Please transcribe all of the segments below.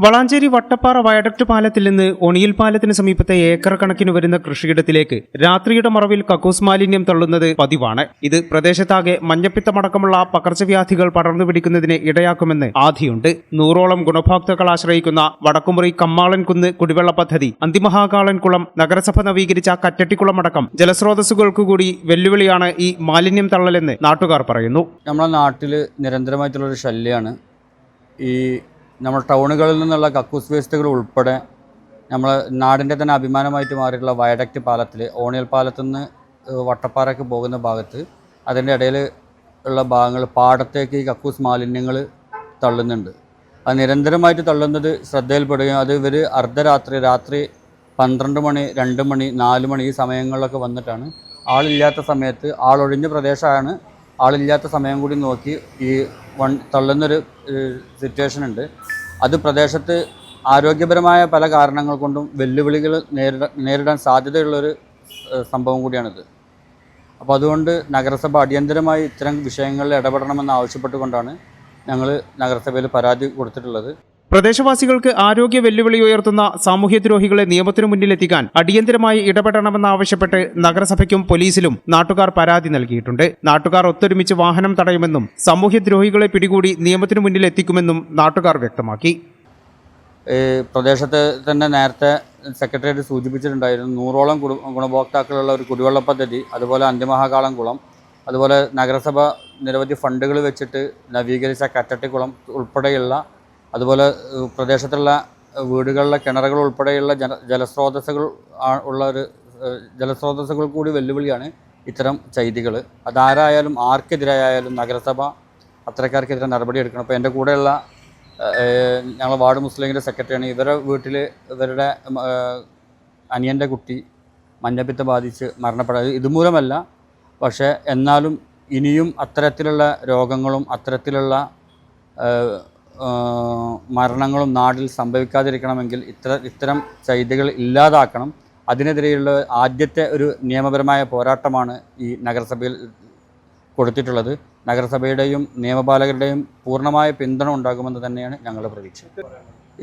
Valanchery Vattappara viaduct പാലത്തിൽ നിന്ന് ഒണിയിൽ പാലത്തിന് സമീപത്തെ ഏക്കർ കണക്കിന് വരുന്ന കൃഷിയിടത്തിലേക്ക് രാത്രിയുടെ മറവിൽ കക്കൂസ് മാലിന്യം തള്ളുന്നത് പതിവാണ്. ഇത് പ്രദേശത്താകെ മഞ്ഞപ്പിത്തമടക്കമുള്ള പകർച്ചവ്യാധികൾ പടർന്നു പിടിക്കുന്നതിന് ഇടയാക്കുമെന്ന് ആധിയുണ്ട്. 100ഓളം ഗുണഭോക്താക്കൾ ആശ്രയിക്കുന്ന വടക്കുമുറി കമ്മാളൻകുന്ന് കുടിവെള്ള പദ്ധതി, അന്തിമഹാകാളൻകുളം, നഗരസഭ നവീകരിച്ച കറ്റട്ടിക്കുളം അടക്കം ജലസ്രോതസ്സുകൾക്കുകൂടി വെല്ലുവിളിയാണ് ഈ മാലിന്യം തള്ളലെന്ന് നാട്ടുകാർ പറയുന്നു. നമ്മുടെ നാട്ടിൽ നിരന്തരമായിട്ടുള്ളൊരു ശല്യമാണ് ഈ നമ്മൾ ടൗണുകളിൽ നിന്നുള്ള കക്കൂസ് വേസ്റ്റുകൾ ഉൾപ്പെടെ നമ്മൾ നാടിൻ്റെ തന്നെ അഭിമാനമായിട്ട് മാറിയിട്ടുള്ള വയഡക്റ്റ് പാലത്തിൽ ഓണിയൽ പാലത്തു നിന്ന് വട്ടപ്പാറയ്ക്ക് പോകുന്ന ഭാഗത്ത് അതിൻ്റെ ഇടയിൽ ഉള്ള ഭാഗങ്ങൾ പാടത്തേക്ക് ഈ കക്കൂസ് മാലിന്യങ്ങൾ തള്ളുന്നുണ്ട്. അത് നിരന്തരമായിട്ട് തള്ളുന്നത് ശ്രദ്ധയിൽപ്പെടുകയും അത് ഇവർ രാത്രി 12 മണി, 2 മണി, 4 മണി ഈ സമയങ്ങളിലൊക്കെ വന്നിട്ടാണ് ആളില്ലാത്ത സമയത്ത്, ആളൊഴിഞ്ഞ പ്രദേശമാണ്, ആളില്ലാത്ത സമയം കൂടി നോക്കി ഈ തള്ളുന്നൊരു സിറ്റുവേഷൻ ഉണ്ട്. അത് പ്രദേശത്ത് ആരോഗ്യപരമായ പല കാരണങ്ങൾ കൊണ്ടും വെല്ലുവിളികൾ നേരിടാൻ സാധ്യതയുള്ളൊരു സംഭവം കൂടിയാണിത്. അപ്പോൾ അതുകൊണ്ട് നഗരസഭ അടിയന്തരമായി ഇത്തരം വിഷയങ്ങളിൽ ഇടപെടണമെന്ന് ആവശ്യപ്പെട്ടുകൊണ്ടാണ് ഞങ്ങൾ നഗരസഭയിൽ പരാതി കൊടുത്തിട്ടുള്ളത്. പ്രദേശവാസികൾക്ക് ആരോഗ്യ വെല്ലുവിളി ഉയർത്തുന്ന സാമൂഹ്യദ്രോഹികളെ നിയമത്തിനു മുന്നിലെത്തിക്കാൻ അടിയന്തരമായി ഇടപെടണമെന്നാവശ്യപ്പെട്ട് നഗരസഭയ്ക്കും പോലീസിലും നാട്ടുകാർ പരാതി നൽകിയിട്ടുണ്ട്. നാട്ടുകാർ ഒത്തൊരുമിച്ച് വാഹനം തടയുമെന്നും സാമൂഹ്യദ്രോഹികളെ പിടികൂടി നിയമത്തിനു മുന്നിലെത്തിക്കുമെന്നും നാട്ടുകാർ വ്യക്തമാക്കി. പ്രദേശത്ത് തന്നെ നേരത്തെ സെക്രട്ടേറിയറ്റ് സൂചിപ്പിച്ചിട്ടുണ്ടായിരുന്നു 100ഓളം ഗുണഭോക്താക്കളുള്ള ഒരു കുടിവെള്ള പദ്ധതി, അതുപോലെ അന്തിമഹാകാളൻകുളം, അതുപോലെ നഗരസഭ നിരവധി ഫണ്ടുകൾ വെച്ചിട്ട് നവീകരിച്ച കറ്റട്ടിക്കുളം ഉൾപ്പെടെയുള്ള, അതുപോലെ പ്രദേശത്തുള്ള വീടുകളിലെ കിണറുകൾ ഉൾപ്പെടെയുള്ള ജലസ്രോതസ്സുകൾ ഉള്ള ഒരു ജലസ്രോതസ്സുകൾ കൂടി വെല്ലുവിളിയാണ് ഇത്തരം ചെയ്തികൾ. അതാരായാലും ആർക്കെതിരായാലും നഗരസഭ അത്തരക്കാർക്കെതിരെ നടപടിയെടുക്കണം. അപ്പോൾ എൻ്റെ കൂടെയുള്ള ഞങ്ങൾ വാർഡ് മുസ്ലിം ലീഗിൻ്റെ സെക്രട്ടറിയാണ്. ഇവരുടെ വീട്ടിൽ ഇവരുടെ അനിയൻ്റെ കുട്ടി മഞ്ഞപ്പിത്തം ബാധിച്ച് മരണപ്പെടാതെ ഇതുമൂലമല്ല, പക്ഷേ എന്നാലും ഇനിയും അത്തരത്തിലുള്ള രോഗങ്ങളും അത്തരത്തിലുള്ള മരണങ്ങളും നാട്ടിൽ സംഭവിക്കാതിരിക്കണമെങ്കിൽ ഇത്തരം ചെയ്തികൾ ഇല്ലാതാക്കണം. അതിനെതിരെയുള്ള ആദ്യത്തെ ഒരു നിയമപരമായ പോരാട്ടമാണ് ഈ നഗരസഭയിൽ കൊടുത്തിട്ടുള്ളത്. നഗരസഭയുടെയും നിയമപാലകരുടെയും പൂർണ്ണമായ പിന്തുണ ഉണ്ടാകുമെന്ന് തന്നെയാണ് ഞങ്ങളുടെ പ്രതീക്ഷ.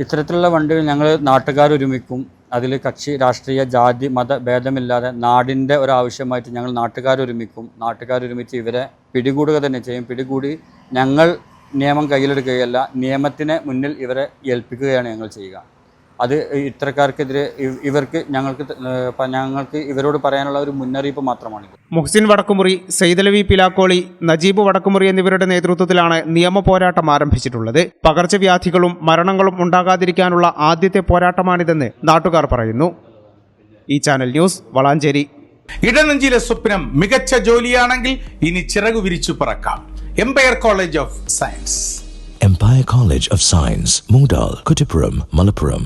ഇത്തരത്തിലുള്ള വണ്ടികൾ ഞങ്ങൾ നാട്ടുകാരൊരുമിക്കും. അതിൽ കക്ഷി, രാഷ്ട്രീയ, ജാതി, മത ഭേദമില്ലാതെ നാടിൻ്റെ ഒരാവശ്യമായിട്ട് ഞങ്ങൾ നാട്ടുകാരൊരുമിച്ച് ഇവരെ പിടികൂടുക തന്നെ ചെയ്യും. പിടികൂടി ഞങ്ങൾ നിയമം കയ്യിലെടുക്കുകയല്ല, നിയമത്തിന് മുന്നിൽ ഇവരെ ഏൽപ്പിക്കുകയാണ് ഞങ്ങൾ ചെയ്യുക. അത് ഇത്തരക്കാർക്കെതിരെ ഞങ്ങൾക്ക് ഇവരോട് പറയാനുള്ള ഒരു മുന്നറിയിപ്പ് മാത്രമാണ്. മുഹ്സിൻ വടക്കുമുറി, സൈദലവി പിലാക്കോളി, നജീബ് വടക്കുമുറി എന്നിവരുടെ നേതൃത്വത്തിലാണ് നിയമ പോരാട്ടം ആരംഭിച്ചിട്ടുള്ളത്. പകർച്ചവ്യാധികളും മരണങ്ങളും ഉണ്ടാകാതിരിക്കാനുള്ള ആദ്യത്തെ പോരാട്ടമാണിതെന്ന് നാട്ടുകാർ പറയുന്നു. ഈ ചാനൽ ന്യൂസ്, വളാഞ്ചേരി. ഇടനെഞ്ചിലെ സ്വപ്നം മികച്ച ജോലിയാണെങ്കിൽ ഇനി ചിറകു വിരിച്ചു പറക്കാം. Empire College of Science. Empire College of Science, Moondal, Kuttipuram, Malappuram.